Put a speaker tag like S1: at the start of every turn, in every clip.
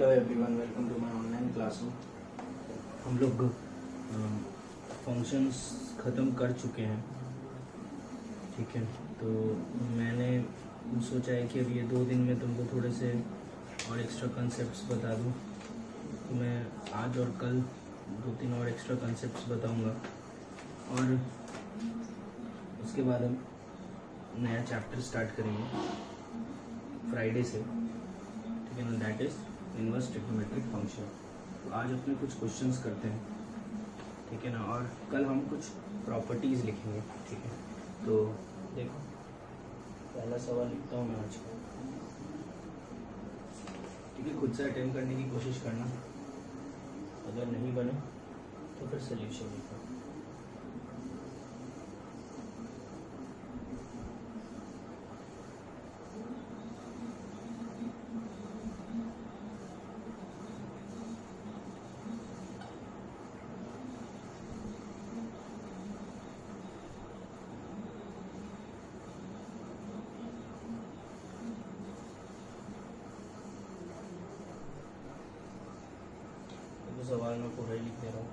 S1: Hello everyone, welcome to my online classroom. हम लोग functions ख़त्म कर चुके हैं, ठीक है। तो मैंने सोचा है कि अब ये 2 दिन में तुमको थोड़े से और एक्स्ट्रा कंसेप्ट्स बता दूं। तो मैं आज और कल 2-3 और एक्स्ट्रा कंसेप्ट्स बताऊंगा और उसके बाद हम नया चैप्टर स्टार्ट करेंगे फ्राइडे से, ठीक है ना। That is inverse trigonometric function. तो आज अपने कुछ क्वेश्चंस करते हैं, ठीक है ना, और कल हम कुछ प्रॉपर्टीज़ लिखेंगे, ठीक है। तो देखो, पहला सवाल लिखता हूँ मैं आज का, ठीक है। खुद से अटेम्प्ट करने की कोशिश करना, अगर नहीं बने तो फिर सोल्यूशन लिखो। सवाल मैं पूरा ही लिख दे रहा हूँ।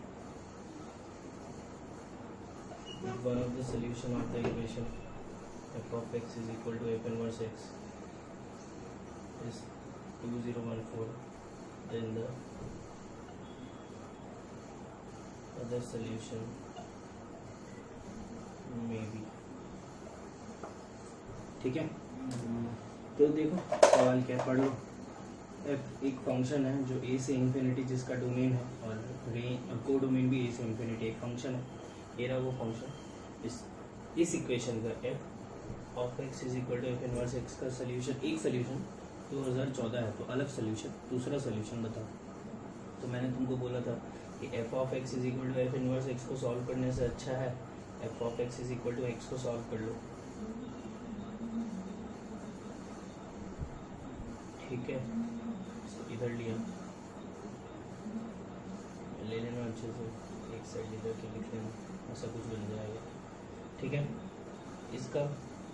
S1: One of the solution of the equation f of x is equal to f inverse x is 2014. Then the other solution may be, ठीक है। तो देखो सवाल क्या, पढ़ लो। f एक फंक्शन है जो a से इन्फिनिटी, जिसका डोमेन है और को डोमेन भी a से इन्फिनिटी, एक फंक्शन है। ये रहा वो फंक्शन। इस इक्वेशन का f of x is equal to f inverse x का सोल्यूशन, एक सोल्यूशन 2014 है, तो अलग सोल्यूशन, दूसरा सोल्यूशन बताओ। तो मैंने तुमको बोला था कि f of x is equal to f inverse x को सॉल्व करने से अच्छा है f of x is equal to x को सॉल्व कर लो, ठीक है। इधर लिया, ले लेना अच्छे से, एक साइड इधर के लिख लेना, ऐसा कुछ बन जाएगा, ठीक है। इसका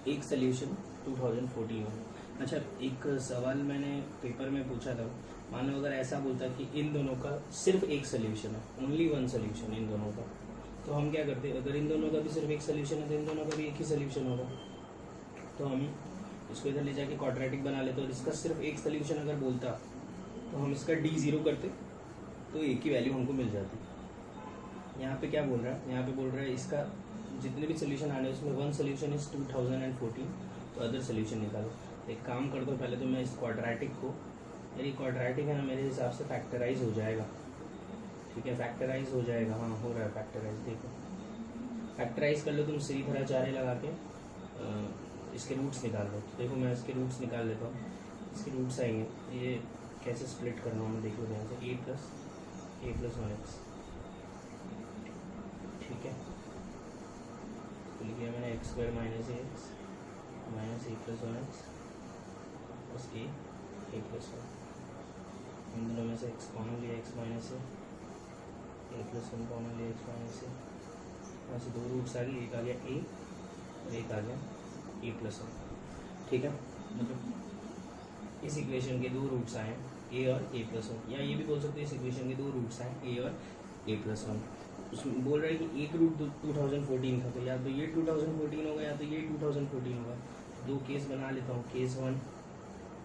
S1: एक सोल्यूशन 2014 में। अच्छा, एक सवाल मैंने पेपर में पूछा था, मान लो अगर ऐसा बोलता कि इन दोनों का सिर्फ एक सोल्यूशन है, ओनली वन सोल्यूशन इन दोनों का, तो हम क्या करते? अगर इन दोनों का भी सिर्फ एक सोल्यूशन है तो इन दोनों का भी एक ही सोल्यूशन होगा। तो हम इसको इधर ले जाके क्वाड्रेटिक बना लेते, और इसका सिर्फ एक सोल्यूशन अगर बोलता तो हम इसका d0 करते, तो एक ही वैल्यू हमको मिल जाती। यहाँ पे क्या बोल रहा है? यहाँ पे बोल रहा है इसका जितने भी सोल्यूशन आने उसमें वन सोल्यूशन इज 2014, तो अदर सोल्यूशन निकालो। एक काम कर दो, पहले तो मैं इस क्वाड्रेटिक को, मेरी क्वाड्रेटिक है ना, मेरे हिसाब से फैक्टराइज हो जाएगा, ठीक है। फैक्टराइज हो जाएगा, हाँ हो रहा है फैक्टराइज। देखो फैक्टराइज कर लो तुम, सीधी तरह चारे लगा के इसके रूट्स निकाल लो। देखो मैं इसके रूट्स निकाल लेता हूँ। इसके रूट्स आएंगे, ये कैसे स्प्लिट करना है देख लो ध्यान से, a + 1x, ठीक है। तो लिख दिया मैंने x² - ax - a + 1x बस a + 1। इन दोनों में से x कॉमन लिया, x - a + 1 कॉमन लिया, x - a। यहाँ से दो रूट्स आ गए, एक आ गया a और एक आ गया a + 1, ठीक है। मतलब इस इक्वेशन के दो रूट्स आए, a और a + 1, या ये भी बोल सकते हैं इस इक्वेशन के दो रूट्स आए, a और a + 1। उसमें बोल रहा है कि एक रूट 2014 था, तो या तो ये 2014 होगा या तो ये 2014 होगा। दो केस बना लेता हूँ। Case 1,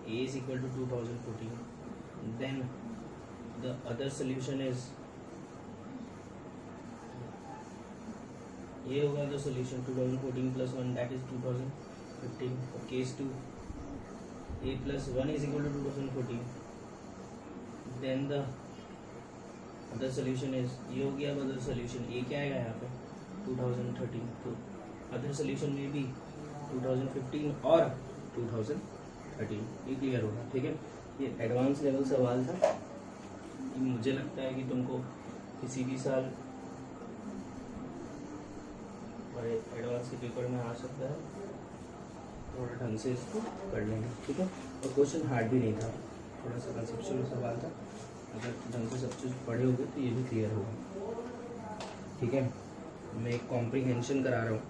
S1: a is equal to 2014, then the other solution is, ये होगा the solution 2014 + 1 that is 2015। Case 2, a + 1 is equal to 2014, then the other solution is, ये हो गया अदर सोल्यूशन। a क्या आएगा यहाँ पे? 2013। तो अदर सोल्यूशन में भी 2015 और 2013, ये क्लियर होगा, ठीक है। ये एडवांस लेवल सवाल था। मुझे लगता है कि तुमको किसी भी साल बड़े एडवांस के पेपर में आ सकता है, थोड़ा ढंग से इसको कर लेंगे, ठीक है। और क्वेश्चन हार्ड भी नहीं था, थोड़ा सा कंसेप्चुअल सवाल था। अगर ढंग से सब चीज़ पढ़े होगे तो ये भी क्लियर होगा, ठीक है। मैं एक कॉम्प्रीहेंशन करा रहा हूँ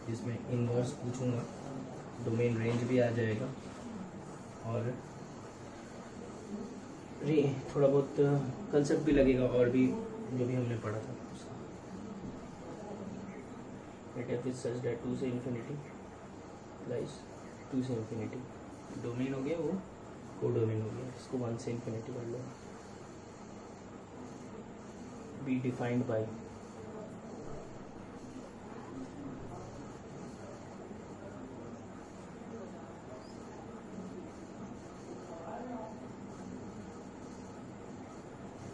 S1: जिसमें इनवर्स पूछूंगा, डोमेन रेंज भी आ जाएगा और थोड़ा बहुत कंसेप्ट भी लगेगा और भी जो भी हमने पढ़ा था उसका। Let f is such that 2 से इन्फिनिटी प्लस 2 से इन्फिनिटी, डोमेन हो गया वो कोडोमेन हो गया, इसको 1 से इन्फिनिटी कर लो। बी डिफाइंड बाय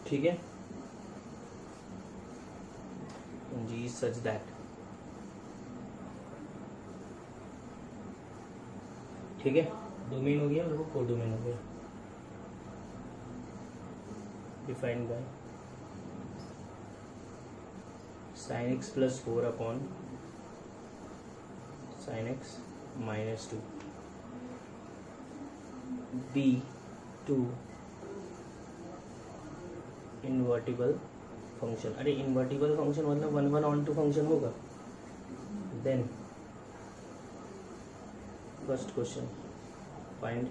S1: ठीक है, जी सच दैट, ठीक है, डोमेन हो गया और वो कोडोमेन हो गया। Defined by sin x plus 4 upon sin x minus 2 be to invertible function. अरे इन्वर्टिबल फंक्शन मतलब 1 ऑन टू फंक्शन होगा। Then first question find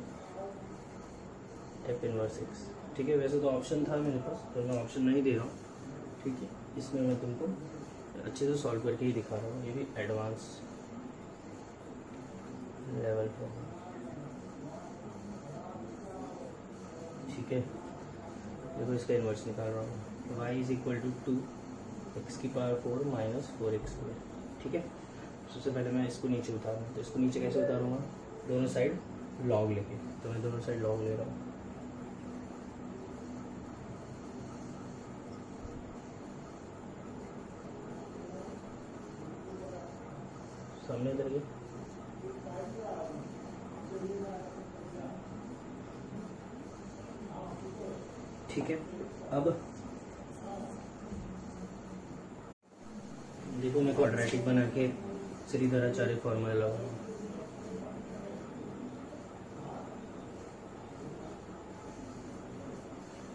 S1: f inverse x. ठीक है, वैसे तो ऑप्शन था मेरे पास, तो मैं ऑप्शन नहीं दे रहा हूँ। ठीक है, इसमें मैं तुमको अच्छे से सॉल्व करके ही दिखा रहा हूँ, ये भी एडवांस लेवल पर। ठीक है, देखो इसका इन्वर्स निकाल रहा हूँ, y is equal to 2 x की पावर 4 माइनस 4x²। ठीक है, सबसे पहले मैं इसको नीचे उतारूँ, तो इसको नीचे कैसे उतारूँगा, दोनों साइड लॉग लेके, तो मैं दोनों साइड लॉग ले रहा हूँ। सामने इधर गया, ठीक है। अब देखो मैं क्वाड्रेटिक बना के श्रीधराचार्य फॉर्मूला लगाऊंगा।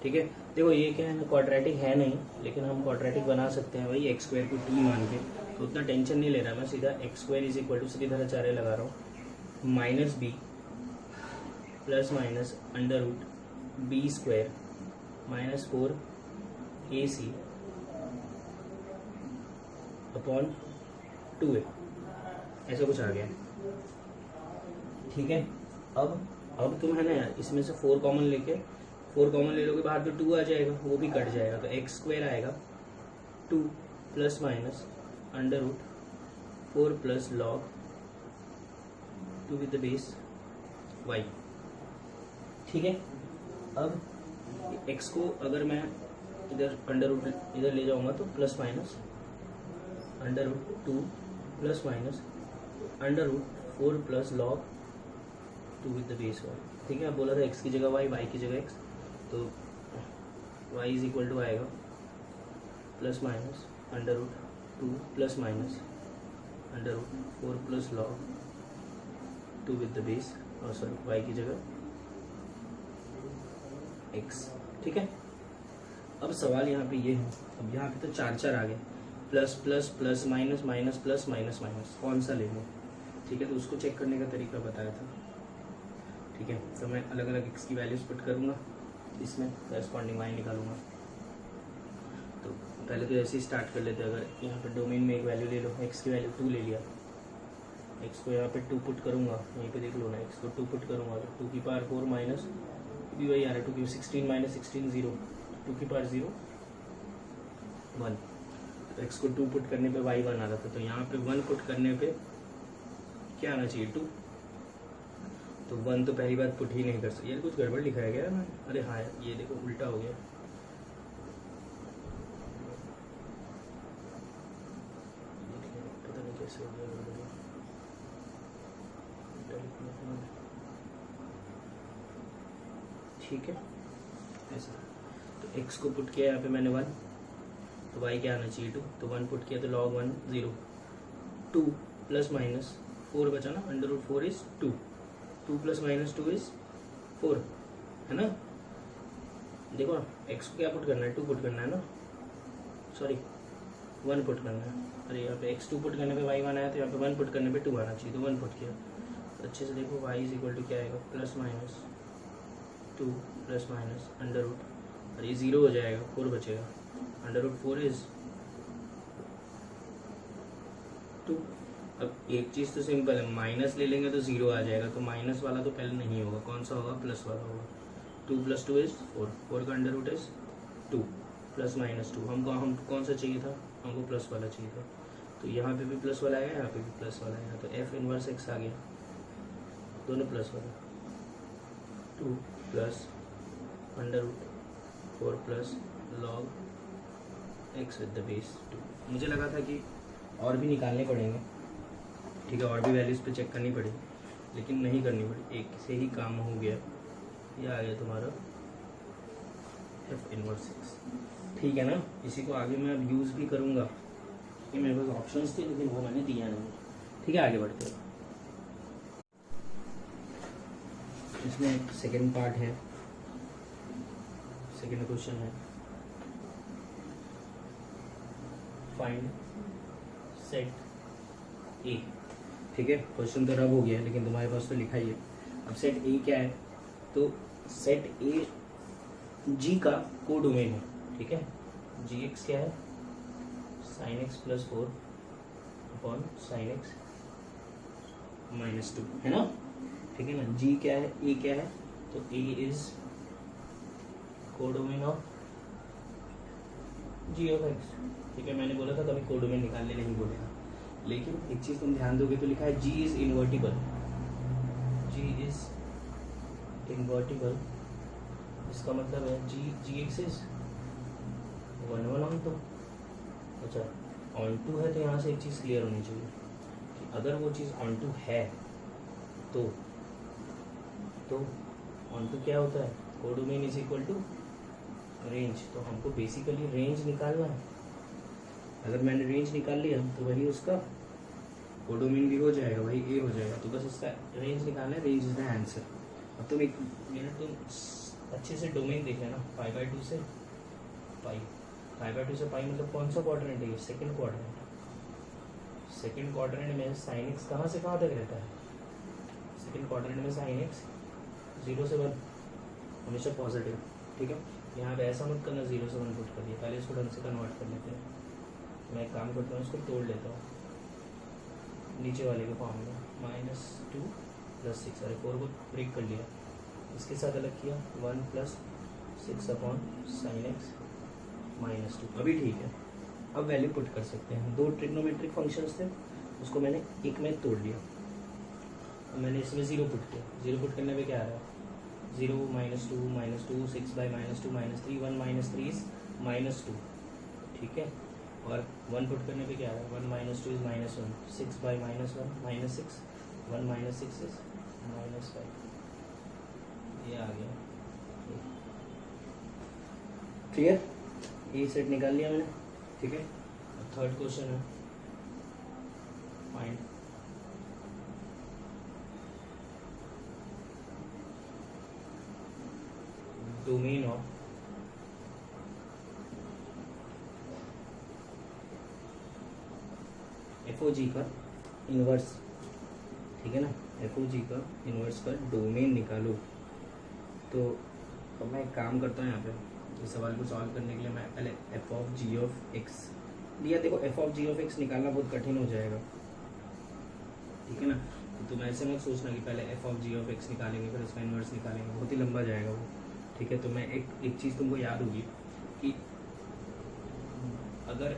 S1: ठीक है, देखो ये क्या है, क्वाड्रेटिक है नहीं, लेकिन हम क्वाड्रेटिक बना सकते हैं भाई, x² को 2 मान के, तो उतना टेंशन नहीं ले रहा मैं, सीधा x² is equal to Shridharacharya लगा रहा हूँ, minus b plus minus under root b² minus 4ac upon 2a, ऐसा कुछ आ गया। ठीक है, अब तुम है ना यार, इसमें से 4 कॉमन ले लोगे बाहर, तो 2 आ जाएगा, वो भी कट जाएगा, तो x² आएगा 2 plus minus under root 4 plus log 2 with the base y। ठीक है, अब x को अगर मैं इधर अंडर रूट इधर ले जाऊंगा तो plus minus under root 2 plus minus under root 4 plus log 2 with the base y। ठीक है, अब बोला था x की जगह y की जगह x, तो y इज इक्वल टू आएगा plus minus under root 2 plus minus under root 4 plus log 2 with the base, और सॉरी y की जगह x। ठीक है, अब सवाल यहाँ पे ये है, अब यहाँ पे तो 4 आ गए, plus plus plus minus minus plus minus minus, कौन सा ले लूँ। ठीक है, तो उसको चेक करने का तरीका बताया था। ठीक है, तो मैं अलग अलग x की वैल्यूज पुट करूँगा, इसमें करस्पॉन्डिंग y निकालूंगा। तो पहले तो ऐसे ही स्टार्ट कर लेते हैं, अगर यहाँ पे डोमेन में एक वैल्यू ले लो, x की वैल्यू 2 ले लिया, x को यहाँ पे 2 पुट करूँगा, यहीं पे देख लो ना, x को 2 पुट करूँगा तो 2 की पावर 4 माइनस भी वही आ रहा है, 2 की 16 माइनस 16 0, 2 की पावर 0 1, तो x को 2 पुट करने पे y 1 आ रहा था, तो यहाँ पे 1 पुट करने पे क्या आना चाहिए 2, तो 1 तो पहली बात पुट ही नहीं कर सकते, यार कुछ गड़बड़ लिखाया गया है। अरे हाँ ये देखो उल्टा हो गया, पता नहीं कैसे हो गया। ठीक है, ऐसा, तो x को पुट किया यहाँ पे मैंने 1, तो y क्या आना चाहिए 2, तो 1 पुट किया तो log 1 0, 2 प्लस माइनस 4 बचा ना, under root 4 is 2, 2 plus minus 2 is 4, है ना। देखो ना, x को क्या पुट करना है, 2 पुट करना है ना, सॉरी 1 पुट करना है। अरे यहाँ पे x 2 पुट करने पे y 1 आया, तो यहाँ पे 1 पुट करने पे 2 आना चाहिए, तो 1 पुट किया। तो अच्छे से देखो y इज इक्वल टू क्या आएगा, plus minus 2 plus minus under root, और ये 0 हो जाएगा, 4 बचेगा, अंडर रूट 4 इज 2। अब एक चीज़ तो सिंपल है, माइनस ले लेंगे तो 0 आ जाएगा, तो माइनस वाला तो पहले नहीं होगा, कौन सा होगा, प्लस वाला होगा। 2 + 2 इज 4, 4 का under root is 2 plus minus 2। हम कौन सा चाहिए था, हमको प्लस वाला चाहिए था, तो यहाँ पे भी प्लस वाला आएगा, यहाँ पे भी प्लस वाला आएगा, तो f इनवर्स x आ गया, दोनों प्लस वाला। 2 plus under root 4 plus log x with the base 2। मुझे लगा था कि और भी निकालने पड़ेंगे, ठीक है, और भी वैल्यूज़ पे चेक करनी पड़ेगी, लेकिन नहीं करनी पड़ी, एक से ही काम हो गया। ये आ गया तुम्हारा f इनवर्स x, ठीक है ना। इसी को आगे मैं अब यूज़ भी करूँगा, ये मेरे पास ऑप्शंस थे लेकिन वो मैंने दिया नहीं, ठीक है। आगे बढ़ते हैं, इसमें एक सेकेंड पार्ट है, सेकेंड क्वेश्चन है, फाइंड सेट ए, ठीक है। क्वेश्चन तो रब हो गया है लेकिन तुम्हारे पास तो लिखा ही है। अब सेट ए क्या है, तो सेट ए जी का कोडोमेन है, ठीक है। जी एक्स क्या है, sine x plus 4 upon sine x minus 2, है ना, ठीक है ना। जी क्या है, ए क्या है, तो A is codomain of g of x, ठीक है। मैंने बोला था कभी कोडोमेन निकालने नहीं बोलेगा, लेकिन एक चीज तुम ध्यान दोगे तो लिखा है g is invertible, g is invertible, इसका मतलब है जी एक्स इज 1 1 ऑन 2। अच्छा, ऑन 2 है तो यहाँ से एक चीज़ क्लियर होनी चाहिए कि अगर वो चीज़ ऑन 2 है तो ऑन 2 क्या होता है, codomain is equal to range, तो हमको बेसिकली रेंज निकालना है। अगर मैंने रेंज निकाल लिया तो वही उसका कोडोमेन भी हो जाएगा, वही ए हो जाएगा, तो बस इसका रेंज निकालना है, रेंज इज द आंसर। अब तुम एक मिनट तुम अच्छे से डोमेन देख लेना, 5/2 से पाई, 5/2 से पाई मतलब कौन सा क्वाड्रेंट है, ये सेकंड क्वाड्रेंट। सेकंड क्वाड्रेंट में साइन एक्स कहाँ से कहाँ तक रहता है, सेकंड क्वाड्रेंट में साइन एक्स 0 से 1 हमेशा पॉजिटिव, ठीक है। यहाँ पे ऐसा मत करना 0 से 1 पुट कर दिया, पहले इसको ढंग से कन्वर्ट कर लेते हैं। मैं एक काम करता हूँ, इसको तोड़ लेता हूँ नीचे वाले के फॉर्म में, -2 + 6, अरे 4 को ब्रेक कर लिया, इसके साथ अलग किया 1 + 6 अपॉन साइन एक्स माइनस 2, अभी ठीक है। अब वैल्यू पुट कर सकते हैं, दो ट्रिग्नोमेट्रिक फंक्शंस थे, उसको मैंने एक में तोड़ लिया, मैंने इसमें 0 पुट किया, 0 पुट करने पे क्या आ रहा है, 0 -2 6/-2 -3 1 - 3 इज -2, ठीक है। और 1 पुट करने पे क्या आ रहा है, 1 - 2 इज -1, 6/-1 -6, 1 - 6 इज -5, ये आ गया, क्लियर। ये सेट निकाल लिया मैंने, ठीक है। थर्ड क्वेश्चन है, फाइंड डोमेन ऑफ FOG का इन्वर्स, ठीक है ना, FOG का इन्वर्स का डोमेन निकालो। तो अब मैं एक काम करता हूँ, यहाँ पे इस सवाल को सॉल्व करने के लिए मैं पहले f(g(x) दिया, देखो f(g(x) निकालना बहुत कठिन हो जाएगा, ठीक है ना। तो तुम ऐसे मत सोचना कि पहले f(g(x) निकालेंगे फिर उसका इन्वर्स निकालेंगे, बहुत ही लंबा जाएगा वो, ठीक है। तो मैं एक चीज़ तुमको याद होगी कि अगर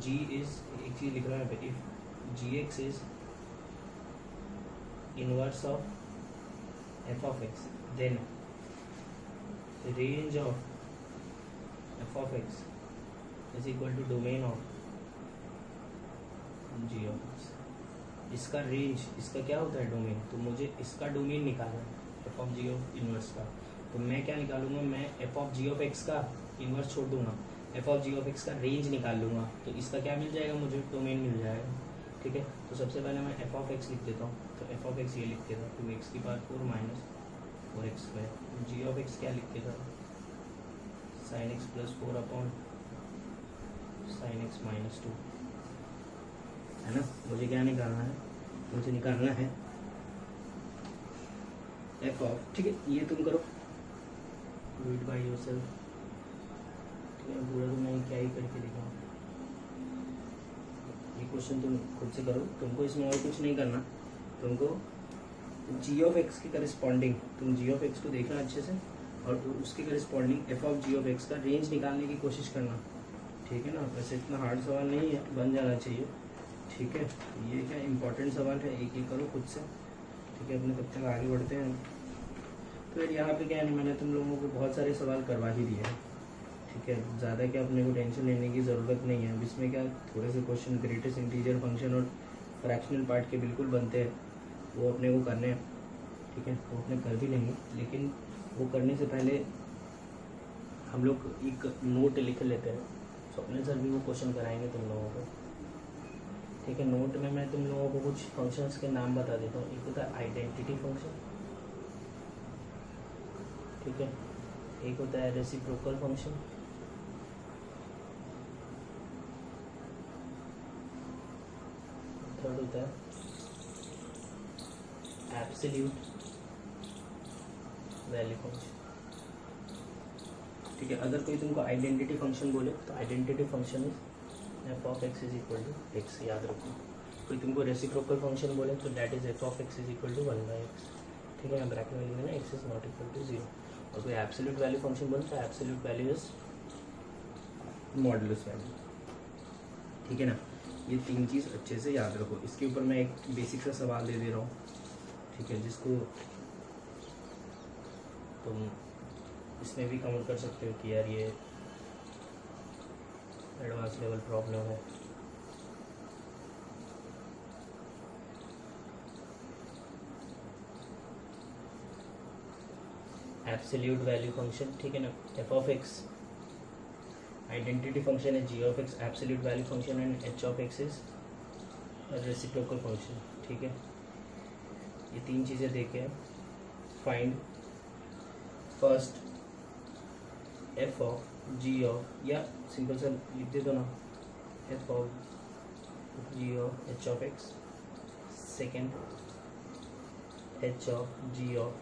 S1: g इज, एक चीज़ लिख रहा है, if gx is inverse of f(x) then range of f(x) is equal to domain of g(x). इसका रेंज, इसका क्या होता है डोमेन, तो मुझे इसका डोमेन निकालना है f(g) इनवर्स का। तो मैं क्या निकालूंगा, मैं f(g)(x) का इनवर्स छोड़ दूंगा, f(g)(x) का रेंज निकाल लूँगा, तो इसका क्या मिल जाएगा, मुझे डोमेन मिल जाएगा, ठीक है। तो सबसे पहले मैं f(x) लिख देता हूँ, तो f(x) ये लिख के था 2x⁴ - 4x², g(x) क्या लिख के था, sin x + 4 upon sin x - 2, है ना। मुझे क्या निकालना है, मुझे निकालना है एफ ऑफ, ठीक है, ये तुम करो, डू इट बाय योरसेल्फ, ठीक है, पूरा तो मैं क्या ही करके दिखाऊँ, ये क्वेश्चन तुम खुद से करो, तुमको इसमें और कुछ नहीं करना, तुमको जी ऑफ एक्स के करस्पॉन्डिंग, तुम जी ऑफ एक्स को देखना अच्छे से और उसके corresponding f of g of x का रेंज निकालने की कोशिश करना, ठीक है ना। वैसे इतना हार्ड सवाल नहीं है, बन जाना चाहिए, ठीक है। ये क्या इंपॉर्टेंट सवाल है, एक एक करो खुद से, ठीक है, अपने तब तक आगे बढ़ते हैं। तो फिर यहाँ पे क्या है, मैंने तुम लोगों को बहुत सारे सवाल करवा ही दिए हैं, ठीक है, ज़्यादा क्या अपने को टेंशन लेने की ज़रूरत नहीं है। अब इसमें क्या थोड़े से क्वेश्चन ग्रेटेस्ट इंटीजर फंक्शन और फ्रैक्शनल पार्ट के बिल्कुल बनते हैं, वो अपने को करने हैं, ठीक है, वो अपने कर भी लेंगे, लेकिन वो करने से पहले हम लोग एक नोट लिख लेते हैं, स्वप्निल सर भी वो क्वेश्चन कराएंगे तुम लोगों को, ठीक है। नोट में मैं तुम लोगों को कुछ फंक्शंस के नाम बता देता हूँ। एक होता है आइडेंटिटी फंक्शन, ठीक है, एक होता है रेसिप्रोकल फंक्शन, थर्ड होता है एब्सोल्यूट वैल्यू फंक्शन, ठीक है। अगर कोई तुमको आइडेंटिटी फंक्शन बोले तो identity function is f of x is equal to x, याद रखो। कोई तुमको रेसिप्रोकल फंक्शन बोले तो that is f of x is equal to 1/x, ठीक है, मैं ब्रैकेट में लिख देना x is not equal to 0। और कोई एब्सोल्यूट वैल्यू फंक्शन बोले तो absolute value is modulus value, ठीक है ना। ये तीन चीज़ अच्छे से याद रखो। इसके ऊपर मैं एक बेसिक सा सवाल दे दे रहा हूँ, ठीक है, जिसको तुम इसमें भी काउंट कर सकते हो कि यार ये एडवांस लेवल प्रॉब्लम है। एब्सोल्यूट वैल्यू फंक्शन, ठीक है ना, f of x, identity function है g of x, absolute value function and h of x is reciprocal function, ठीक है। ये तीन चीज़ें देखे, find first f of g of, या सिंपल सा लिख दे दो ना, f of g of h of x, second h of g of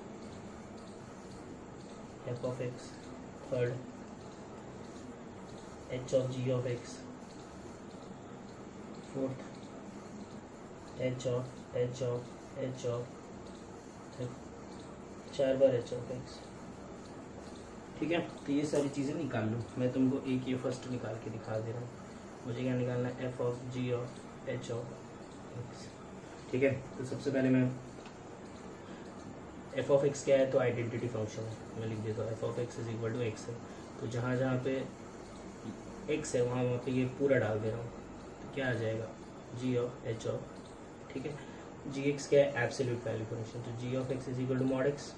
S1: f of x, third h of g of x, fourth h of h of h of, 4 बार h of x, ठीक है। तो ये सारी चीज़ें निकाल लो, मैं तुमको एक ये फर्स्ट निकाल के दिखा दे रहा हूँ। मुझे क्या निकालना है, f of g of h of x, ठीक है। तो सबसे पहले मैं एफ ऑफ एक्स क्या है, तो आइडेंटिटी फंक्शन है, मैं लिख देता हूँ f of x is equal to x है। तो जहाँ जहाँ पे एक्स है वहाँ पे ये पूरा डाल दे रहा हूँ, तो क्या आ जाएगा, जी ऑफ एच ऑफ, ठीक है। जी एक्स क्या है, एब्सोल्यूट वैल्यू फंक्शन, तो g of x is equal to mod x,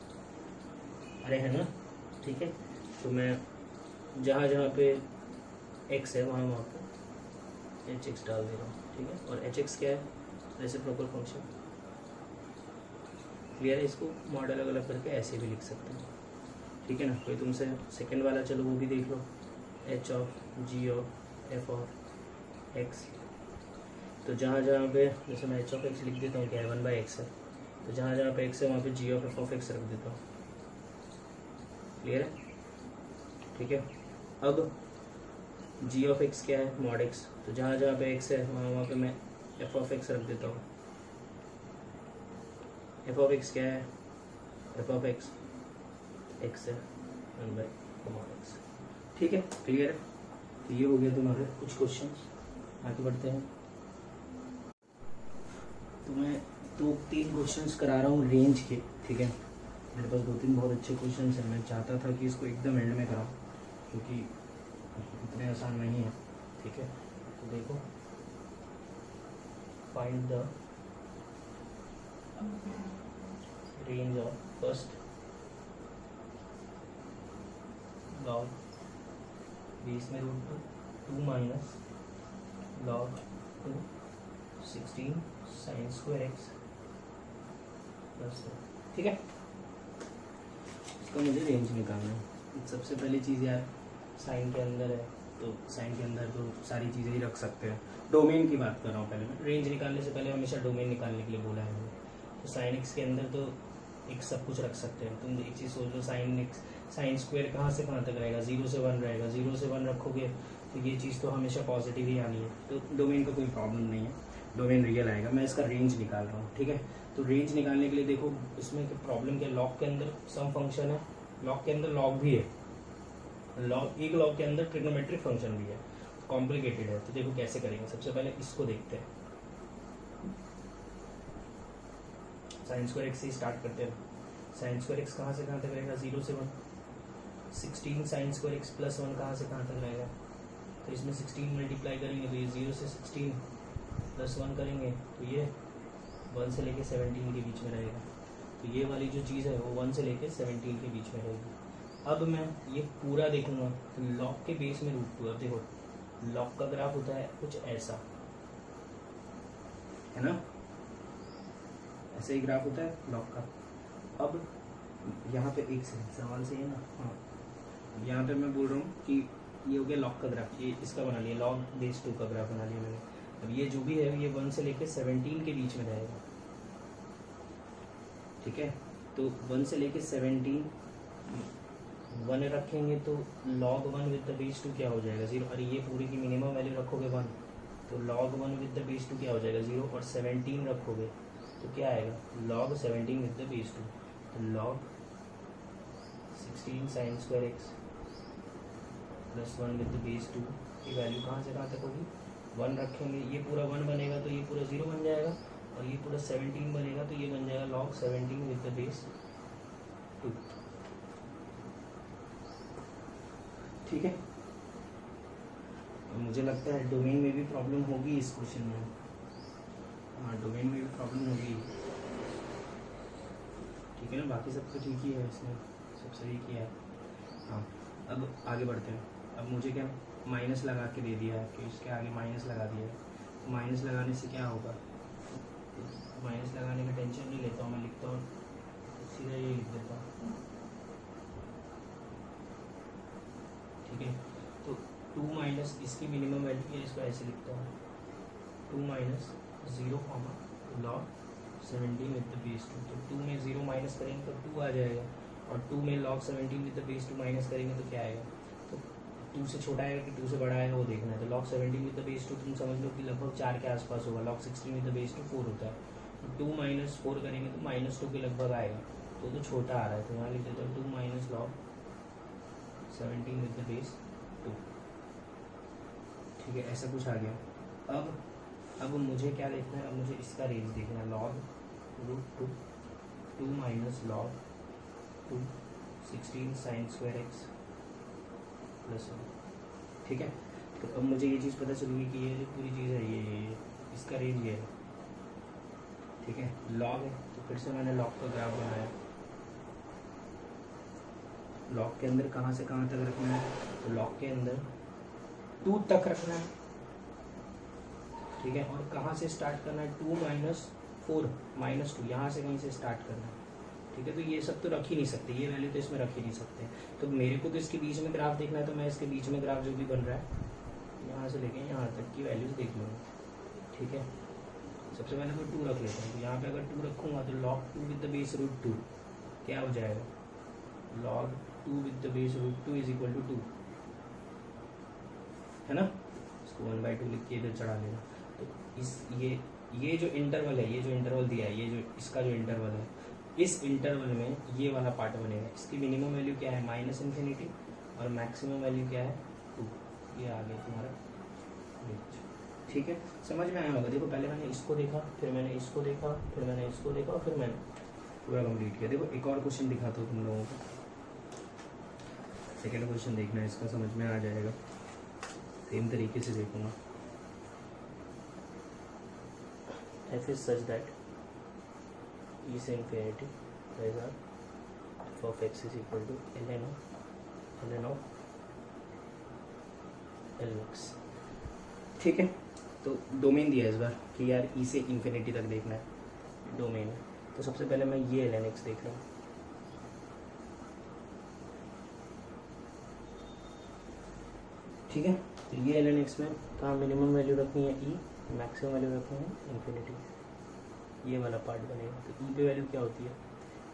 S1: अरे है ना, ठीक है। तो मैं जहाँ जहाँ पे एक्स है वहाँ पे एच एक्स डाल दे रहा हूँ, ठीक है। और एच एक्स क्या है, रेसिप्रोकल फंक्शन, क्लियर है। इसको मॉड अलग अलग करके ऐसे भी लिख सकते हैं, ठीक है ना। कोई तुमसे सेकंड वाला चलो वो भी देख लो, h of g of f of x, तो जहाँ जहाँ पे जैसे मैं एच ऑफ एक्स लिख देता हूँ क्या है, 1/x है, तो जहाँ जहाँ पे एक्स है वहाँ पे जी ऑफ एफ ऑफ एक्स रख देता हूँ, क्लियर है, ठीक है। अब जी ऑफ एक्स क्या है, मॉड एक्स, तो जहाँ जहाँ पे एक्स है वहाँ पे मैं एफ ऑफ एक्स रख देता हूँ। एफ ऑफ एक्स क्या है, एफ ऑफ एक्स एक्स है 1/x, ठीक है, क्लियर है। तो ये हो गया तुम्हारे कुछ क्वेश्चन, आगे बढ़ते हैं। तो मैं 2-3 क्वेश्चंस करा रहा हूँ रेंज के, ठीक है। मेरे पास 2-3 बहुत अच्छे क्वेश्चंस हैं, मैं चाहता था कि इसको एकदम एंड में कराऊँ क्योंकि इतने आसान नहीं है, ठीक है। तो देखो, find the range of first log base में √2 minus log 2 16 sin square x plus, ठीक है। इसका मुझे रेंज निकालना है। सबसे पहली चीज़ यार, साइन के अंदर है तो साइन के अंदर तो सारी चीज़ें ही रख सकते हैं। डोमेन की बात कर रहा हूँ पहले मैं, रेंज निकालने से पहले हमेशा डोमेन निकालने के लिए बोला है मैंने। तो साइन एक्स के अंदर तो x सब कुछ रख सकते हैं। तुम एक चीज़ सोच लो, साइन स्क्वायर कहाँ से कहाँ तक रहेगा, 0 से 1 रहेगा, 0 से 1 रखोगे तो ये चीज़ तो हमेशा पॉजिटिव ही आनी है, तो डोमेन का कोई प्रॉब्लम नहीं है, डोमेन रियल आएगा। मैं इसका रेंज निकाल रहा हूँ, ठीक है। तो रेंज निकालने के लिए देखो इसमें प्रॉब्लम क्या, लॉग के अंदर सम फंक्शन है, लॉग के अंदर लॉग भी है, लॉग एक लॉग के अंदर ट्रिग्नोमेट्रिक फंक्शन भी है, कॉम्प्लिकेटेड है। तो देखो कैसे करेंगे, सबसे पहले इसको देखते हैं, साइन स्क्वायर एक्स से स्टार्ट करते हैं। साइन स्क्वायर एक्स कहाँ से कहाँ तक रहेगा, 0 से 1, 16 साइन स्क्वायर एक्स प्लस 1 कहाँ से कहाँ तक रहेगा, तो इसमें 16 मल्टीप्लाई करेंगे तो ये 0 से 16 प्लस 1 करेंगे तो ये 1 से लेके 17 के बीच में रहेगा। तो ये वाली जो चीज़ है वो 1 से लेके 17 के बीच में रहेगी। अब मैं ये पूरा देखूंगा तो लॉग के बेस में √2। अब देखो लॉग का ग्राफ होता है कुछ ऐसा, है ना, ऐसे ही ग्राफ होता है लॉग का। अब यहाँ पे एक सवाल सही है ना, हाँ, यहाँ पे मैं बोल रहा हूँ कि ये हो गया लॉग का ग्राफ, ये इसका बना लिया, लॉग बेस 2 का ग्राफ बना लिया मैंने। अब ये जो भी है ये 1 से लेके 17 के बीच में रहेगा, ठीक है। तो 1 से लेके 17 1 रखेंगे तो log 1 विद द बेस 2 क्या हो जाएगा, 0। अरे ये पूरी की मिनिमम वैल्यू रखोगे 1 तो log 1 विद द बेस 2 क्या हो जाएगा, 0। और 17 रखोगे तो क्या आएगा, log 17 विद द बेस 2, तो log 16 sine square x plus 1 with the base 2 की वैल्यू कहाँ से कहाँ तक होगी, 1 रखेंगे, ये पूरा 1 बनेगा तो ये पूरा 0 बन जाएगा, और ये पूरा 17 बनेगा तो ये बन जाएगा log 17 विद द बेस 2, ठीक है। मुझे लगता है डोमेन में भी प्रॉब्लम होगी इस क्वेश्चन में, हाँ डोमेन में भी प्रॉब्लम होगी, ठीक है ना। बाकी सब तो ठीक ही है, इसमें सब सही किया है। हाँ अब आगे बढ़ते हैं। अब मुझे क्या माइनस लगा के दे दिया है कि इसके आगे माइनस लगा दिया है। माइनस लगाने से क्या होगा, माइनस लगाने का टेंशन नहीं लेता हूँ मैं, लिखता हूँ सीधा ये लिख देता हूँ, ठीक है। तो 2 माइनस इसकी मिनिमम वैल्यू है, इसको ऐसे लिखता हूँ 2 minus 0 log 17 with the base 2। तो 2 में 0 माइनस करेंगे तो 2 आ जाएगा, और 2 में log 17 with the base 2 minus करेंगे तो क्या आएगा, तो 2 से छोटा आएगा कि 2 से बड़ा आएगा वो देखना है। तो log 17 विद द बेस 2 तुम समझ लो कि लगभग 4 के आसपास होगा, log 16 विद द बेस 2 4 होता है, तो 2 माइनस 4 करेंगे तो -2 के लगभग आएगा, तो छोटा आ रहा है, तो यहाँ लिख देता हूँ 2 minus log 17 with the base 2, ठीक है। ऐसा कुछ आ गया। अब मुझे क्या देखना है, अब मुझे इसका रेंज देखना है, log √2 2 minus log 2 16 sine square x plus 1, ठीक है। तो अब मुझे ये चीज़ पता चलेगी कि ये जो पूरी चीज़ है ये इसका रेंज ये है, ठीक है। log है तो फिर से मैंने log का ग्राफ बनाया, log के अंदर कहाँ से कहाँ तक रखना है, तो log के अंदर 2 तक रखना है, ठीक है। और कहाँ से स्टार्ट करना है, 2 माइनस 4 -2 यहाँ से कहीं से स्टार्ट करना है, ठीक है। तो ये सब तो रख ही नहीं सकते, ये वैल्यू तो इसमें रख ही नहीं सकते, तो मेरे को तो इसके बीच में ग्राफ देखना है, तो मैं इसके बीच में ग्राफ जो भी बन रहा है यहाँ से लेके यहाँ तक की वैल्यूज देख लूँगा, ठीक है। सबसे पहले मैं 2 रख लेता हूँ, तो यहाँ पे अगर 2 रखूँगा तो log 2 विद द बेस √2 क्या हो जाएगा, log 2 with the base √2 is equal to 2, है ना। इसको 1/2 लिख के इधर चढ़ा लेना। तो इस ये जो इंटरवल है, ये जो इंटरवल दिया है, ये जो इसका जो इंटरवल है, इस इंटरवल में ये वाला पार्ट बनेगा, इसकी मिनिमम वैल्यू क्या है -∞ और मैक्सिमम वैल्यू क्या है 2, ये आ गया तुम्हारा रेंज, ठीक है। समझ में आया होगा। देखो पहले मैंने इसको देखा, फिर मैंने इसको देखा, फिर मैंने इसको देखा, और फिर मैंने पूरा कंप्लीट किया। देखो एक और क्वेश्चन दिखाता हूँ तुम लोगों को, सेकेंड क्वेश्चन देखना है, इसका समझ में आ जाएगा, सेम तरीके से देखूंगा। f is such that e से infinity as f of x is equal to ln of lx, ठीक है। तो डोमेन दिया है इस बार कि यार e से इन्फिनिटी तक देखना है डोमेन है, तो सबसे पहले मैं ये ln x देख रहा हूँ, ठीक है। तो ये ln x में कहाँ मिनिमम वैल्यू रखनी है e, मैक्सिमम वैल्यू रखनी है इन्फिनिटी, ये वाला पार्ट बनेगा। तो e पे वैल्यू क्या होती है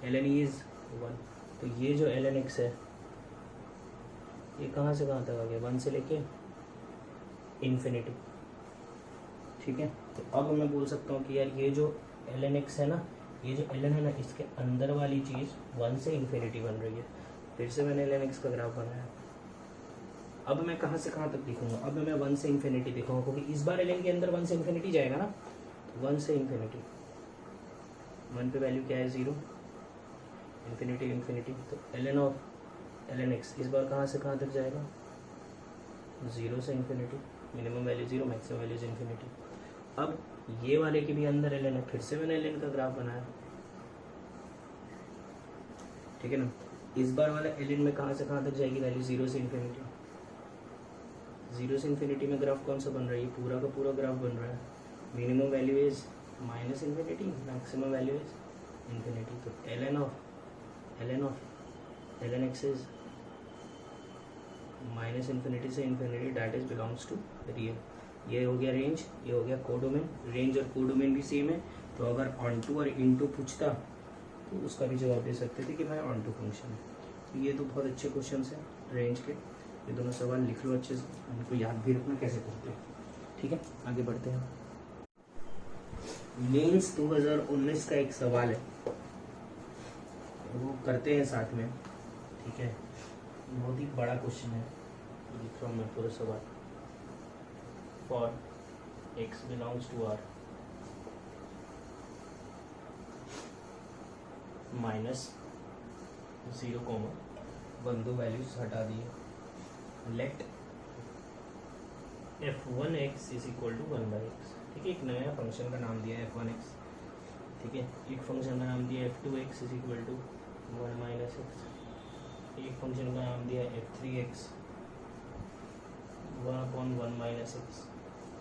S1: ln e इज 1, तो ये जो ln x है ये कहाँ से कहाँ तक आ गया, 1 से लेके इन्फिनिटी। ठीक है, तो अब मैं बोल सकता हूँ कि यार ये जो ln x है ना, ये जो ln है ना, इसके अंदर वाली चीज़ 1 से इन्फिनिटी बन रही है। फिर से मैंने ln x का ग्राफ बनाया। अब मैं कहाँ से कहाँ तक दिखूंगा, अब मैं 1 से इन्फिनिटी दिखाऊंगा, क्योंकि इस बार ln के अंदर 1 से इन्फिनिटी जाएगा ना, 1 से इन्फिनिटी, 1 पे वैल्यू क्या है 0, इन्फिनिटी इन्फिनिटी, तो ln x इस बार कहाँ से कहाँ तक जाएगा, 0 से infinity, minimum value 0, maximum value infinity. अब ये वाले के भी अंदर ln है, फिर से मैंने ln का ग्राफ बनाया। ठीक है ना, इस बार वाला ln में कहाँ से कहाँ तक जाएगी वैल्यू, 0 से इन्फिनिटी। 0 से इन्फिनिटी में ग्राफ कौन सा बन रहा है, ये पूरा का पूरा ग्राफ बन रहा है। Minimum value is minus infinity, maximum value is infinity, तो ln x is minus infinity से infinity, that is belongs to real. ये हो गया रेंज, ये हो गया कोडोमेन। रेंज और कोडोमेन भी सेम है, तो अगर ऑनटू और इनटू पूछता तो उसका भी जवाब दे सकते थे कि भाई ऑनटू फंक्शन है। तो ये तो बहुत अच्छे क्वेश्चन हैं रेंज के, ये दोनों सवाल लिख लो अच्छे से, उनको याद भी रखना कैसे करते हैं। ठीक है, आगे बढ़ते हैं। मेंस 2019 का एक सवाल है, वो करते हैं साथ में। ठीक है, बहुत ही बड़ा क्वेश्चन है, लिख रहा हूँ मैं पूरा सवाल। For x belongs to r -0, दो वैल्यूज हटा दिए। Let f1x is equal to 1/x। ठीक है, एक नया फंक्शन का नाम दिया है f1x। ठीक है, एक फंक्शन का नाम दिया f2x is equal to 1 - x। एक फंक्शन का नाम दिया f3x 1/1 - x।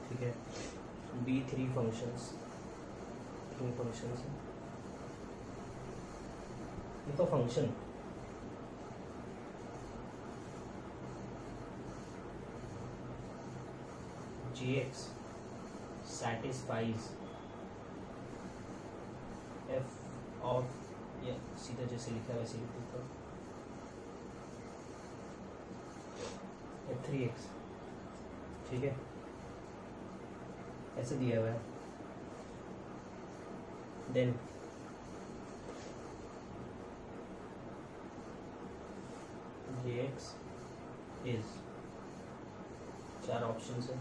S1: ठीक है, b3 फंक्शंस, 3 फंक्शंस हैं। देखो function gx satisfies f of, या सीधा जैसे लिखा है वैसे लिख देता हूँ, f3x। ठीक है, ऐसे दिया हुआ है। देन gx इज, 4 ऑप्शन है।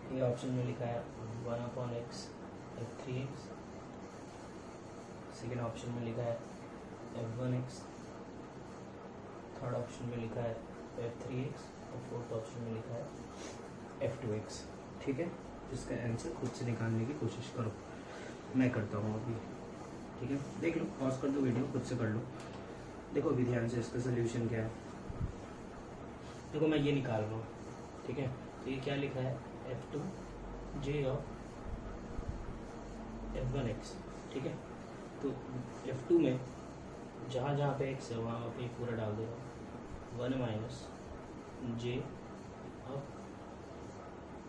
S1: ये ऑप्शन में लिखा है 1/x f3x, सेकेंड ऑप्शन में लिखा है f1x, थर्ड ऑप्शन में लिखा है f3x और फोर्थ ऑप्शन में लिखा है f2x। ठीक है, इसका आंसर खुद से निकालने की कोशिश करो, मैं करता हूँ अभी। ठीक है, देख लो, पॉज कर दो वीडियो, खुद से कर लो। देखो अभी ध्यान से, इसका सोल्यूशन क्या है। देखो मैं ये निकाल रहा हूँ। ठीक है, तो ये क्या लिखा है, f2j of f1x। ठीक है, तो f2 में जहाँ जहाँ पे x है वहाँ पे पूरा डाल देगा, 1 - j of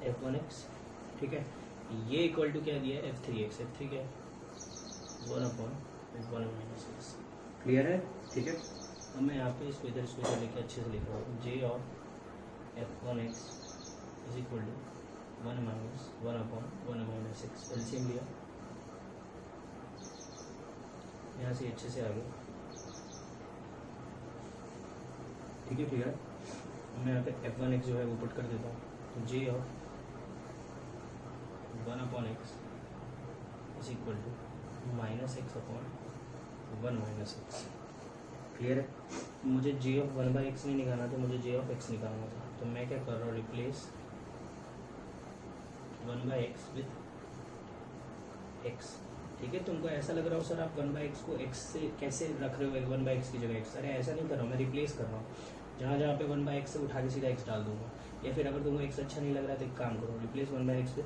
S1: f1x। ठीक है, ये इक्वल टू क्या दिया है, f3x। f3 क्या है, 1/1 - x। क्लियर है। ठीक है, अब मैं यहाँ पे इसको इधर लेके अच्छे से लिख रहा हूँ, j of f1x is equal to 1 - 1/1 - x। LCM लिया, यहाँ से अच्छे से आगे। ठीक है, क्लियर। मैं यहाँ पे f1x जो है वो पुट कर देता हूँ, तो j of 1/x is equal to -x/1 - x। Clear है। मुझे j of 1/x नहीं निकालना था, मुझे j of x निकालना था, तो मैं क्या कर रहा हूँ, रिप्लेस 1/x विथ x। ठीक है, तुमको ऐसा लग रहा हो सर आप 1/x को x से कैसे रख रहे हो, 1/x की जगह x। अरे ऐसा नहीं कर रहा हूँ, मैं रिप्लेस कर रहा हूँ। जहाँ जहाँ पे 1/x से उठा के सीधा x डाल दूंगा, या फिर अगर तुमको x अच्छा नहीं लग रहा है तो एक काम करो, रिप्लेस 1/x विथ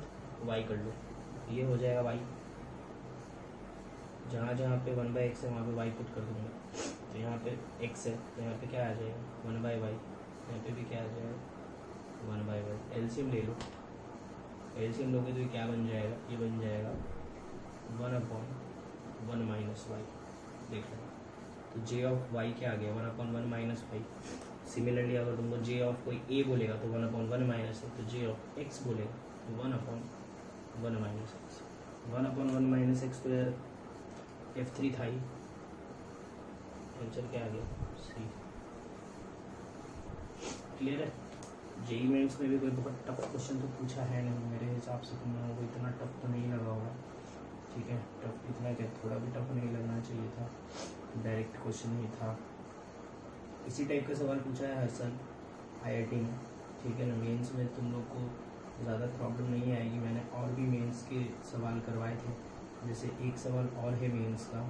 S1: y कर लो, ये हो जाएगा y। जहाँ जहाँ पे 1/x है वहाँ पे y पुट कर दूंगा, तो यहाँ पे x है तो यहाँ पे क्या आ जाएगा 1/y, यहाँ पे भी क्या आ जाएगा 1/y। एलसीएम ले लो, एलसीएम लोगे तो ये क्या बन जाएगा, ये बन जाएगा 1/1 माइनस वाई देख लेना। तो जे ऑफ वाई क्या आ गया 1/1 माइनस वाई। सिमिलरली अगर तुमको जे ऑफ कोई ए बोलेगा तो 1/1 माइनस है, तो जे ऑफ एक्स बोलेगा तो 1/1 माइनस एक्स। 1/1 माइनस एक्स तो यार F3 था ही, आंसर क्या आ गया सी। क्लियर है। जेई मेंस में भी कोई बहुत टफ क्वेश्चन तो पूछा है नहीं मेरे हिसाब से, तुम लोगों को इतना टफ तो नहीं लगा होगा। ठीक है, टफ इतना क्या, थोड़ा भी टफ नहीं लगना चाहिए था, डायरेक्ट क्वेश्चन ही था। इसी टाइप का सवाल पूछा है हर साल IIT में। ठीक है ना, मेंस में तुम लोग को ज़्यादा प्रॉब्लम नहीं आएगी। मैंने और भी मेंस के सवाल करवाए थे, जैसे एक सवाल और है मेंस का,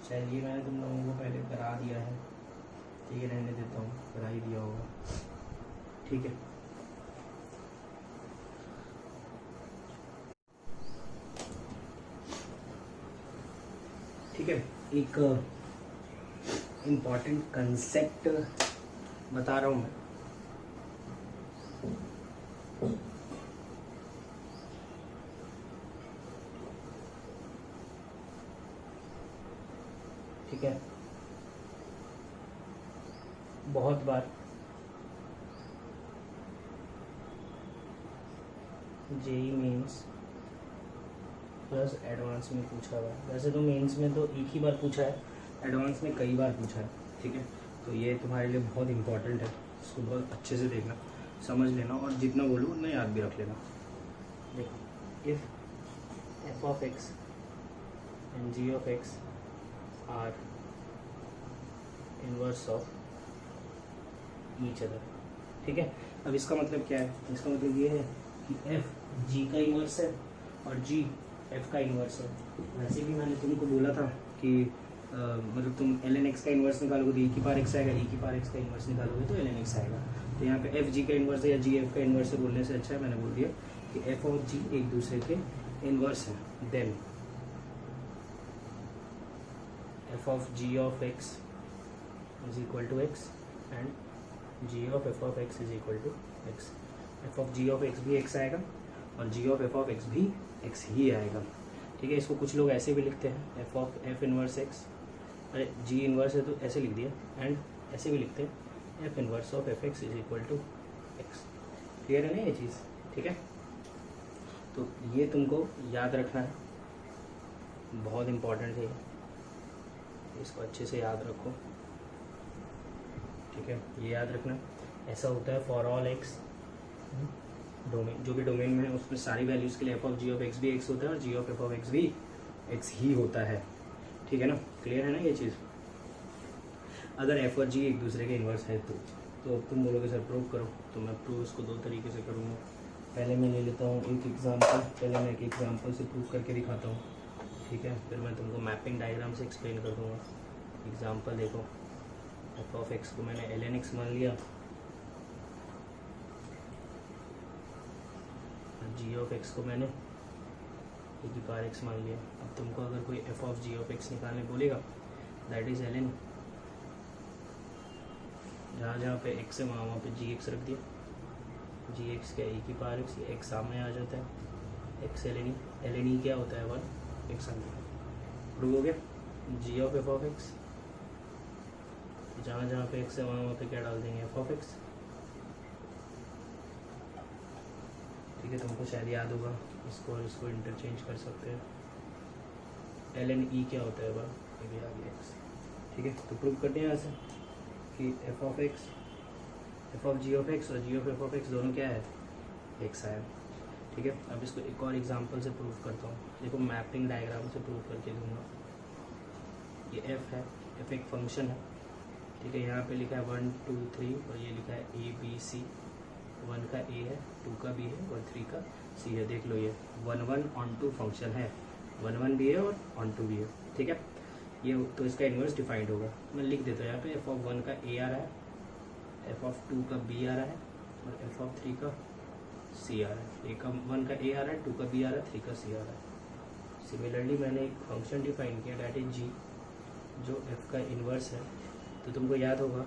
S1: शायद ये मैंने तुम लोगों को पहले करा दिया है। ठीक है, रहने देता हूँ, करा ही दिया होगा। ठीक है, ठीक है। एक इम्पॉर्टेंट कंसेप्ट बता रहा हूँ मैं। ठीक है, बहुत बार जेई मेंस प्लस एडवांस में पूछा हुआ है। वैसे तो मेंस में तो एक ही बार पूछा है, एडवांस में कई बार पूछा है। ठीक है, तो ये तुम्हारे लिए बहुत इंपॉर्टेंट है, इसको बहुत अच्छे से देखना, समझ लेना, और जितना बोलूँ उतना याद भी रख लेना। देखो, if f of x and g of x are inverse of each other. ठीक है, अब इसका मतलब क्या है, इसका मतलब ये है कि एफ जी का इनवर्स है और जी एफ का इनवर्स है। वैसे भी मैंने तुमको बोला था कि मतलब तुम ln x का इनवर्स निकालोगे तो e की पावर x आएगा, e की पावर x का इनवर्स निकालोगे तो ln x आएगा। तो यहाँ पे एफ जी का इनवर्स है या जी एफ का इनवर्स है बोलने से अच्छा है मैंने बोल दिया कि एफ और जी एक दूसरे के इनवर्स हैं। Then f of g of x is equal to x and g of f of x is equal to x. F of g of x भी एक्स आएगा और g of f of x भी x ही आएगा। ठीक है, इसको कुछ लोग ऐसे भी लिखते हैं, F of F inverse x, अरे जी इनवर्स है तो ऐसे लिख दिया, एंड ऐसे भी लिखते हैं f inverse of f x is equal to x. Clear है ना ये चीज़। ठीक है, तो ये तुमको याद रखना है, बहुत इम्पोर्टेंट है, इसको अच्छे से याद रखो। ठीक है, ये याद रखना ऐसा होता है फॉर ऑल एक्स डोमेन, जो भी डोमेन में है उसमें सारी वैल्यूज़ के लिए f of g of x भी एक्स होता है और g of f of x भी एक्स ही होता है। ठीक है ना, क्लियर है ना ये चीज़। अगर एफ और जी एक दूसरे के इन्वर्स है तो अब तुम बोलोगे सर प्रूव करो, तो मैं प्रूव इसको दो तरीके से करूँगा। पहले मैं ले लेता हूँ एक एग्जाम्पल, पहले मैं एक एग्जाम्पल से प्रूव करके दिखाता हूँ। ठीक है, फिर मैं तुमको मैपिंग डायग्राम से एक्सप्लेन कर दूँगा। एग्जाम्पल देखो, एफ ऑफ एक्स को मैंने ln x मान लिया, जी ऑफ एक्स को मैंने e की पावर x मान लिया। अब तुमको अगर कोई f of g of x निकालने बोलेगा, दैट इज ln, जहाँ जहाँ पे x है वहाँ पे जी एक्स रख दिया, जी एक्स क्या e की पावर x, ये x सामने आ जाता है, x ln e क्या होता है 1 x सामने। प्रूव हो गया। जी ऑफ एफ ऑफ एक्स, जहाँ जहाँ पे x है वहाँ पे क्या डाल देंगे एफ ऑफ एक्स। ठीक है, तुमको शायद याद होगा, इसको और इसको इंटरचेंज कर सकते हैं। ln e क्या होता है वह, ये भी आ गया x। ठीक है, तो प्रूव करते हैं यहाँ से कि f of x, f of g of x और g of f of x दोनों क्या है, एक्स है। ठीक है, अब इसको एक और एग्जांपल से प्रूव करता हूँ। देखो, मैपिंग डायग्राम से प्रूव करके दूंगा। ये एफ है, एफ एक फंक्शन है। ठीक है, यहाँ पे लिखा है 1 2 3 और ये लिखा है ए बी सी। 1 का ए है, 2 का बी है और 3 का सी है। देख लो, ये 1 1 ऑन 2 फंक्शन है, 1 1 भी है और ऑन 2 भी है। ठीक है, ये तो इसका इन्वर्स डिफाइंड होगा। मैं लिख देता हूँ यहाँ पे, एफ ऑफ 1 का ए आ रहा है, एफ ऑफ 2 का बी आ रहा है और एफ ऑफ 3 का सी आ रहा है। ए का 1 का ए आ रहा है, 2 का बी आ रहा है, 3 का सी आ रहा है। सिमिलरली मैंने एक फंक्शन डिफाइन किया, डैट इज जी, जो एफ का इन्वर्स है। तो तुमको याद होगा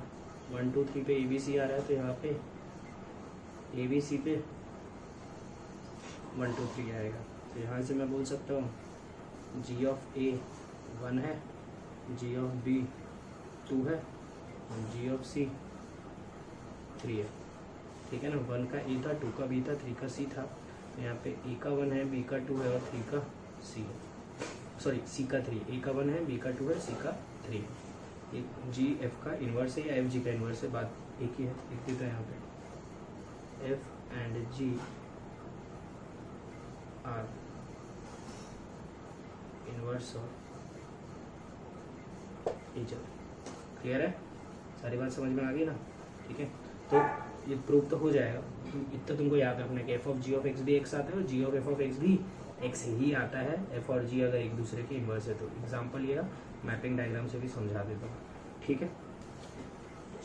S1: 1 2 3 पे ए बी सी आ रहा है, तो यहाँ पे ए बी सी पे 1 2 3 आएगा। तो यहाँ से मैं बोल सकता हूँ जी ऑफ ए 1 है, जी ऑफ बी 2 है, जी ऑफ सी 3 है। ठीक है ना, 1 का ए था, 2 का बी था, 3 का सी था। यहाँ पे ए का 1 है, बी का 2 है और 3 का सी है, सॉरी सी का 3। ए का 1 है, बी का 2 है, सी का 3 है। जी एफ का इन्वर्स है या एफ जी का इन्वर्स है, बात एक ही है, लिख देता है यहाँ पे। F and g are inverse of each other. Clear है, सारी बात समझ में आ गई ना? ठीक है, तो ये प्रूव तो हो जाएगा। इतना तुमको याद रखना है कि f of g of x भी एक्स आता है और g of f of x भी एक्स ही आता है, एफ और जी अगर एक दूसरे के इन्वर्स है तो। एग्जाम्पल ये मैपिंग डायग्राम से भी समझा देता हूँ। ठीक है,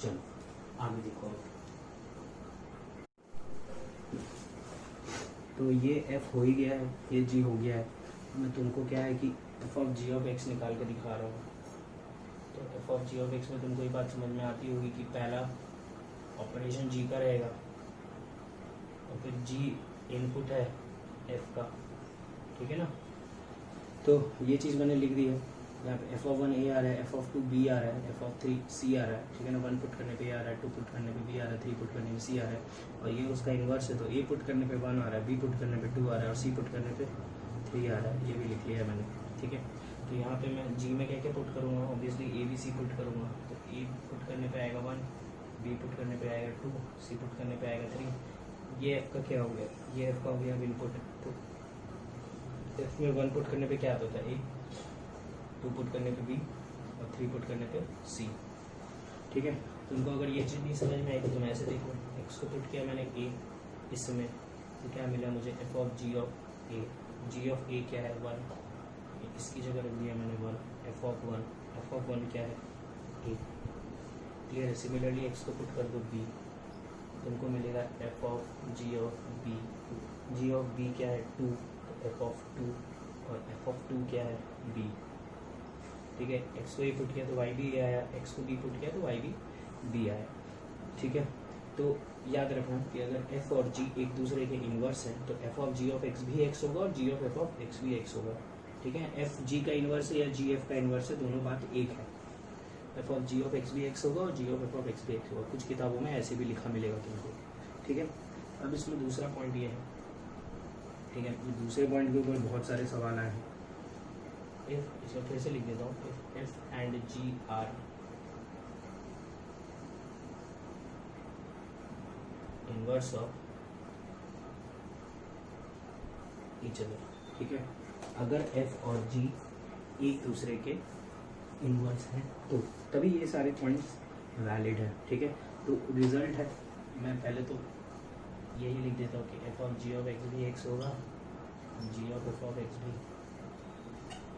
S1: चलो आगे देखो। तो ये एफ हो ही गया है, ये जी हो गया है। मैं तुमको क्या है कि f of g of x निकाल के दिखा रहा हूँ। तो f of g of x में तुमको ये बात समझ में आती होगी कि पहला ऑपरेशन जी का रहेगा और फिर जी इनपुट है एफ का। ठीक है ना, तो ये चीज़ मैंने लिख दी है। यहाँ पे एफ ऑफ 1 ए आ रहा है, एफ ऑफ 2 बी आ रहा है, एफ ऑफ 3 सी आ रहा है। ठीक है ना, 1 पुट करने पे ए आ रहा है, 2 पुट करने पे बी आ रहा है, 3 पुट करने पे सी आ रहा है और ये उसका इन्वर्स है। तो ए पुट करने पे 1 आ रहा है, बी पुट करने पे 2 आ रहा है और सी पुट करने पे 3 आ रहा है। ये भी लिख लिया है मैंने। ठीक है, तो यहाँ पे मैं जी में क्या क्या पुट करूँगा, obviously a b c put करूँगा। तो ए पुट करने पे आएगा 1, बी पुट करने पे आएगा 2, सी पुट करने पे आएगा 3। ये एफ का क्या हो गया, ये एफ का हो गया इनपुट। तो एफ में 1 पुट करने पे क्या आता है ए, 2 पुट करने पे बी और 3 पुट करने पे सी। ठीक है, तुमको अगर ये चीज़ नहीं समझ में आई तो तुम ऐसे देखो, एक्स को पुट किया मैंने ए, इसमें तो क्या मिला मुझे f of g of A. G of A क्या है 1, इसकी जगह रख दिया मैंने 1। एफ ऑफ 1, एफ ऑफ 1 क्या है ए। क्लियर है। सिमिलरली एक्स को पुट कर दो बी, तुमको मिलेगा f of g of b. G of b क्या है 2, तो एफ ऑफ 2 और एफ ऑफ 2 क्या है बी। ठीक है, एक्स को ए पुट किया तो वाई भी आया, एक्स को बी पुट किया तो वाई भी बी आया। ठीक है, तो याद रखना कि अगर एफ और जी एक दूसरे के इन्वर्स हैं तो f of g of x भी एक्स होगा और g of f of x भी एक्स होगा। ठीक है, एफ जी का इन्वर्स है या जी एफ का इन्वर्स है, दोनों बात एक है। F of g of x भी एक्स होगा और g of f of x भी एक्स होगा। कुछ किताबों में ऐसे भी लिखा मिलेगा तुमको। ठीक है, अब इसमें दूसरा पॉइंट ये है। ठीक है, दूसरे पॉइंट के ऊपर बहुत सारे सवाल आए हैं। इसको फिर से लिख देता हूँ, f and g are inverse of each other. ठीक है, अगर एफ और जी एक दूसरे के इनवर्स हैं तो तभी ये सारे पॉइंट्स वैलिड है। ठीक है, तो रिजल्ट है, मैं पहले तो यही लिख देता हूँ कि f of g of x भी एक्स होगा, g of f of x भी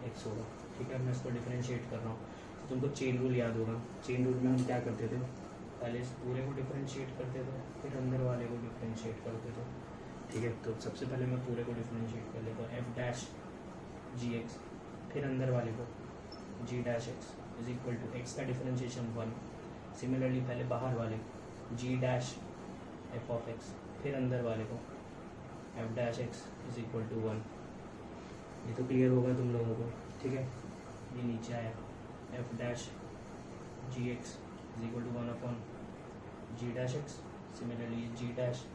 S1: एक्स होगा। ठीक है, मैं इसको डिफरेंशिएट कर रहा हूँ। तो तुमको चेन रूल याद होगा। चेन रूल में हम क्या करते थे, पहले इस पूरे को डिफरेंशिएट करते थे, फिर अंदर वाले को डिफरेंशिएट करते थे। ठीक है, तो सबसे पहले मैं पूरे को डिफरेंशिएट कर लेता हूँ, एफ डैश जी एक्स, फिर अंदर वाले को g dash x is equal to x का डिफरेंशिएशन 1। सिमिलरली पहले बाहर वाले g dash f of x, फिर अंदर वाले को f dash x is equal to 1। ये तो क्लियर होगा तुम लोगों को। ठीक है, ये नीचे आया f dash g x is equal to 1 upon g dash x. Similarly g dash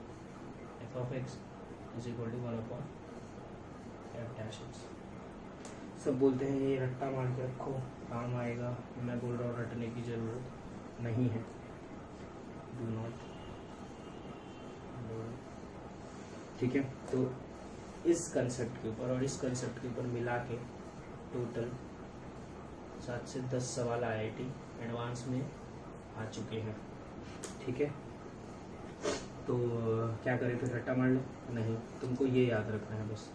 S1: f of x is equal to 1 upon f dash x. सब बोलते हैं ये रट्टा मार के रखो काम आएगा, मैं बोल रहा हूँ रटने की ज़रूरत नहीं है। Do not. ठीक है, तो इस कंसेप्ट के ऊपर और इस कंसेप्ट के ऊपर मिला के टोटल 7 से 10 सवाल IIT एडवांस में आ चुके हैं। ठीक है, तो क्या करें फिर, रट्टा मार लो? नहीं, तुमको ये याद रखना है बस।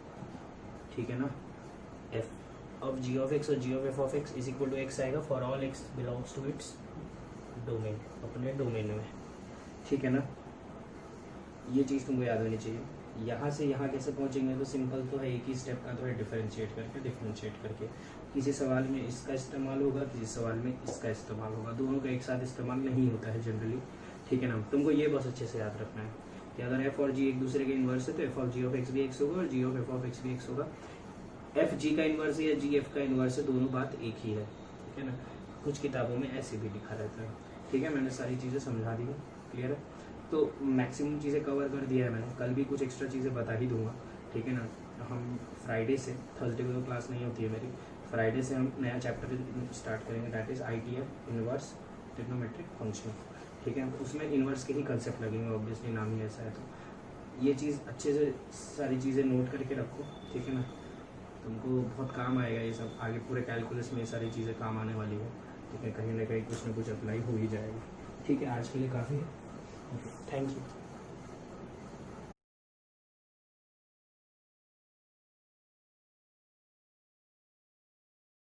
S1: ठीक है ना, f of g of x और g of f of x is equal to x आएगा for all x belongs to its domain, अपने डोमेन में। ठीक है ना, ये चीज़ तुमको याद होनी चाहिए। यहाँ से यहाँ कैसे पहुँचेंगे, तो सिंपल तो है, एक ही स्टेप का तो है, डिफरेंशिएट करके। किसी सवाल में इसका इस्तेमाल होगा, किसी सवाल में इसका इस्तेमाल होगा, दोनों का एक साथ इस्तेमाल नहीं होता है जनरली। ठीक है ना, तुमको ये बस अच्छे से याद रखना है कि अगर एफ और जी एक दूसरे के इन्वर्स है तो f of g of x भी एक्स होगा और g of f of x भी एक्स होगा। एफ जी का इन्वर्स है या जी एफ का इन्वर्स है, दोनों बात एक ही है, ठीक है ना। कुछ किताबों में ऐसे भी लिखा रहता है, ठीक है। मैंने सारी चीज़ें समझा दी है, क्लियर है। तो मैक्सिमम चीज़ें कवर कर दिया है मैंने, कल भी कुछ एक्स्ट्रा चीज़ें बता ही दूंगा, ठीक है ना। हम फ्राइडे से, थर्सडे को तो क्लास नहीं होती है मेरी, फ्राइडे से हम नया चैप्टर स्टार्ट करेंगे, that is ITF inverse trigonometric function, ठीक है। उसमें इन्वर्स के ही कंसेप्ट लगेंगे, ऑब्वियसली नाम ही ऐसा है। तो ये चीज़ अच्छे से सारी चीज़ें नोट करके रखो, ठीक है ना। तुमको बहुत काम आएगा ये सब, आगे पूरे कैलकुलस में ये सारी चीज़ें काम आने वाली है, ठीक है। कहीं ना कहीं कुछ ना कुछ अप्लाई हो ही जाएगा, ठीक है। आज के लिए काफ़ी है, थैंक यू।